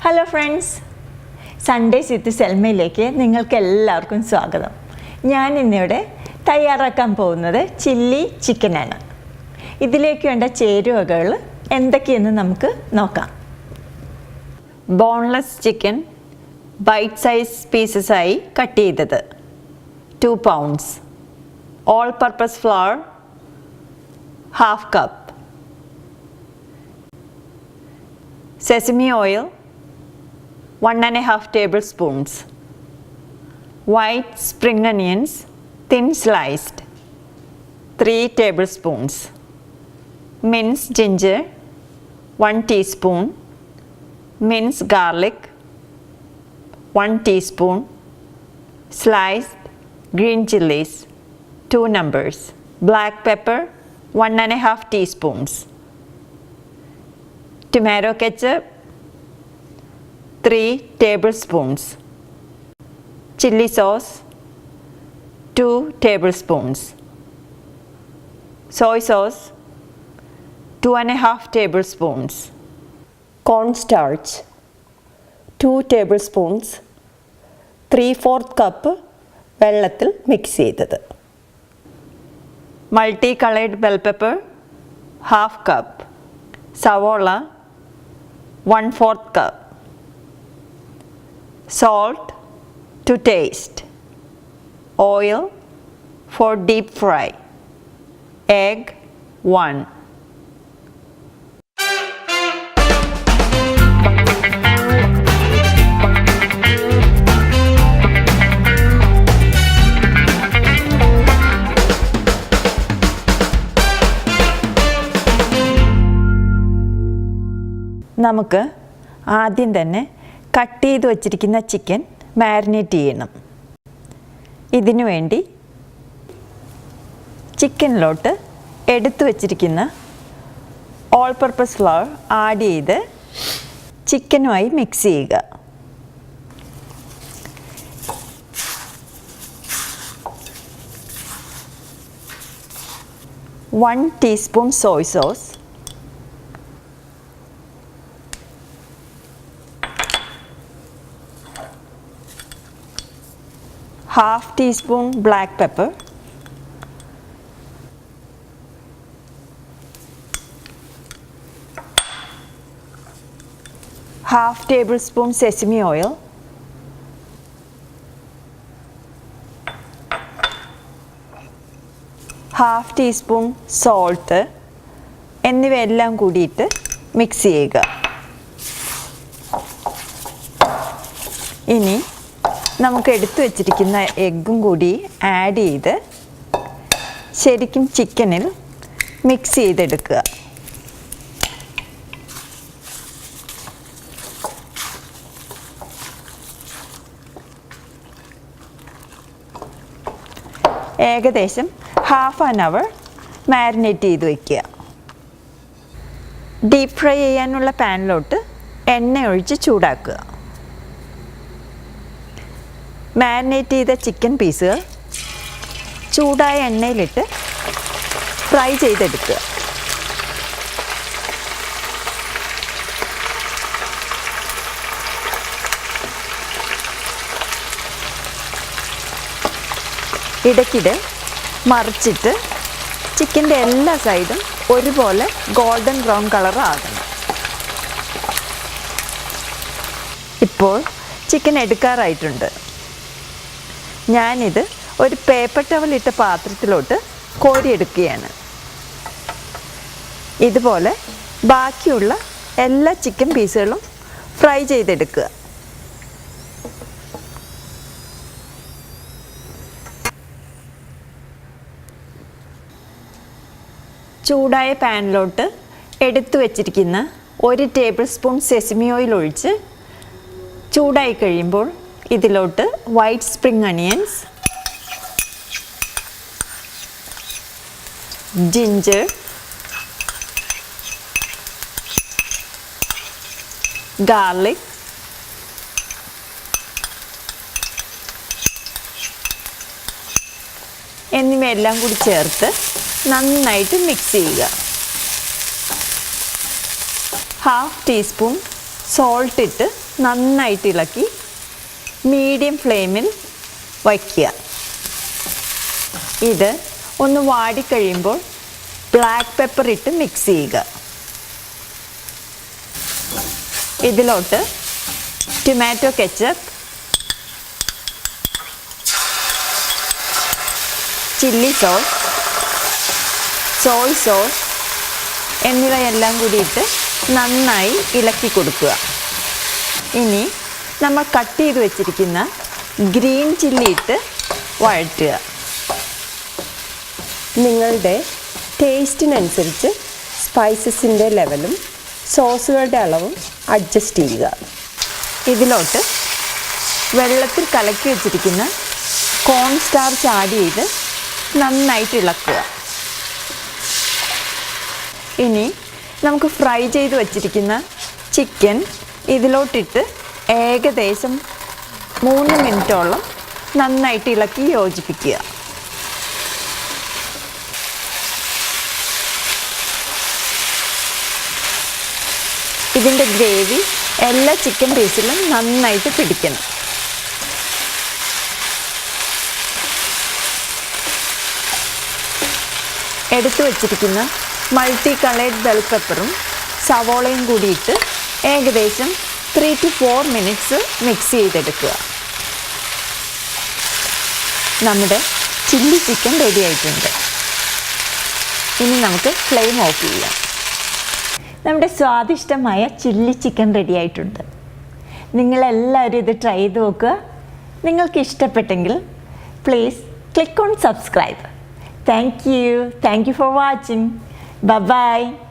Hello friends, Sundays വിത്ത് സെൽമയിലേക്ക് നിങ്ങൾക്ക് എല്ലാവർക്കും സ്വാഗതം. ഞാൻ ഇന്നിവിടെ തയ്യാറാക്കാൻ പോകുന്നത് ചില്ലി ചിക്കനാണ്. ഇതിലേക്ക് വേണ്ട ചേരുവകൾ എന്തൊക്കെയെന്ന് നമുക്ക് നോക്കാം. ബോൺലെസ് ചിക്കൻ ബൈറ്റ് സൈസ് പീസസായി കട്ട് ചെയ്തത് 2 pounds, all purpose flour ½ cup, sesame oil 1½ tablespoons, white spring onions thin sliced 3 tablespoons, minced ginger 1 teaspoon, minced garlic 1 teaspoon, sliced green chilies 2 numbers, black pepper 1½ teaspoons, tomato ketchup 3 tablespoons, chili sauce 2 tablespoons, soy sauce 2½ tablespoons, cornstarch 2 tablespoons, 3/4 cup വെള്ളത്തിൽ mix ചെയ്തത്, multi coloured bell pepper ½ cup, സവോള 1/4 cup, salt to taste, oil for deep fry, egg 1. നമുക്ക് ആദ്യം തന്നെ cut ചെയ്ത് വച്ചിരിക്കുന്ന chicken marinate ചെയ്യണം. ഇതിനു വേണ്ടി ചിക്കനിലോട്ട് എടുത്തു വച്ചിരിക്കുന്ന ഓൾ പർപ്പസ് ഫ്ലവർ ആഡ് ചെയ്ത് ചിക്കനുമായി മിക്സ് ചെയ്യുക. One teaspoon Soy sauce, ½ teaspoon black pepper, ½ tablespoon sesame oil, ½ teaspoon salt എന്നിവയെല്ലാം കൂടിയിട്ട് മിക്സ് ചെയ്യുക. ഇനി നമുക്ക് എടുത്തു വച്ചിരിക്കുന്ന എഗ്ഗും കൂടി ആഡ് ചെയ്ത് ശരിക്കും ചിക്കനിൽ മിക്സ് ചെയ്തെടുക്കുക. ഏകദേശം ½ an hour മാരിനേറ്റ് ചെയ്ത് വയ്ക്കുക. ഡീപ്പ് ഫ്രൈ ചെയ്യാനുള്ള പാനിലോട്ട് എണ്ണ ഒഴിച്ച് ചൂടാക്കുക. മാരിനേറ്റ് ചെയ്ത ചിക്കൻ പീസുകൾ ചൂടായ എണ്ണയിലിട്ട് ഫ്രൈ ചെയ്തെടുക്കുക. ഇടയ്ക്കിടെ മറിച്ചിട്ട് ചിക്കൻ്റെ എല്ലാ സൈഡും ഒരുപോലെ ഗോൾഡൻ ബ്രൗൺ കളർ ആകണം. ഇപ്പോൾ ചിക്കൻ എടുക്കാറായിട്ടുണ്ട്. ഞാനിത് ഒരു പേപ്പർ ടവലിട്ട പാത്രത്തിലോട്ട് കോരിയെടുക്കുകയാണ്. ഇതുപോലെ ബാക്കിയുള്ള എല്ലാ ചിക്കൻ പീസുകളും ഫ്രൈ ചെയ്തെടുക്കുക. ചൂടായ പാനിലോട്ട് എടുത്തു വച്ചിരിക്കുന്ന 1 ടേബിൾ സ്പൂൺ സെസമി ഓയിൽ ഒഴിച്ച് ചൂടായി കഴിയുമ്പോൾ ഇതിലോട്ട് white spring onions, ginger, garlic, എന്നിവയെല്ലാം കൂടി ചേർത്ത് നന്നായിട്ട് മിക്സ് ചെയ്യുക. ½ ടീസ്പൂൺ സോൾട്ട് ഇട്ട് നന്നായിട്ട് ഇളക്കി മീഡിയം ഫ്ലെയിമിൽ വയ്ക്കുക. ഇത് ഒന്ന് വാടിക്കഴിയുമ്പോൾ ബ്ലാക്ക് പെപ്പർ ഇട്ട് മിക്സ് ചെയ്യുക. ഇതിലോട്ട് tomato ketchup, chilli sauce, Soy sauce എന്നിവയെല്ലാം കൂടി ഇട്ട് നന്നായി ഇളക്കി കൊടുക്കുക. ഇനി നമ്മൾ കട്ട് ചെയ്ത് വെച്ചിരിക്കുന്ന ഗ്രീൻ ചില്ലി ഇട്ട് വഴറ്റുക. നിങ്ങളുടെ ടേസ്റ്റിനനുസരിച്ച് സ്പൈസസിൻ്റെ ലെവലും സോസുകളുടെ അളവും അഡ്ജസ്റ്റ് ചെയ്യുക. ഇതിലോട്ട് വെള്ളത്തിൽ കലക്കി വെച്ചിരിക്കുന്ന കോൺ സ്റ്റാർച്ച് ആഡ് ചെയ്ത് നന്നായിട്ട് ഇളക്കുക. ഇനി നമുക്ക് ഫ്രൈ ചെയ്ത് വച്ചിരിക്കുന്ന ചിക്കൻ ഇതിലോട്ടിട്ട് ഏകദേശം 3 മിനിറ്റോളം നന്നായിട്ട് ഇളക്കി യോജിപ്പിക്കുക. ഇതിൻ്റെ ഗ്രേവി എല്ലാ ചിക്കൻ പീസിലും നന്നായിട്ട് പിടിക്കണം. എടുത്തു വച്ചിരിക്കുന്ന മൾട്ടി കളേർഡ് ബെൽ പെപ്പറും സവോളയും കൂടിയിട്ട് ഏകദേശം 3 to 4 മിനിറ്റ്സ് മിക്സ് ചെയ്തെടുക്കുക. നമ്മുടെ ചില്ലി ചിക്കൻ റെഡി ആയിട്ടുണ്ട്. ഇനി നമുക്ക് ഫ്ലെയിം ഓഫ് ചെയ്യാം. നമ്മുടെ സ്വാദിഷ്ടമായ ചില്ലി ചിക്കൻ റെഡി ആയിട്ടുണ്ട്. നിങ്ങളെല്ലാവരും ഇത് ട്രൈ ചെയ്ത് നോക്കുക. നിങ്ങൾക്ക് ഇഷ്ടപ്പെട്ടെങ്കിൽ please click on subscribe. Thank you for watching. Bye bye.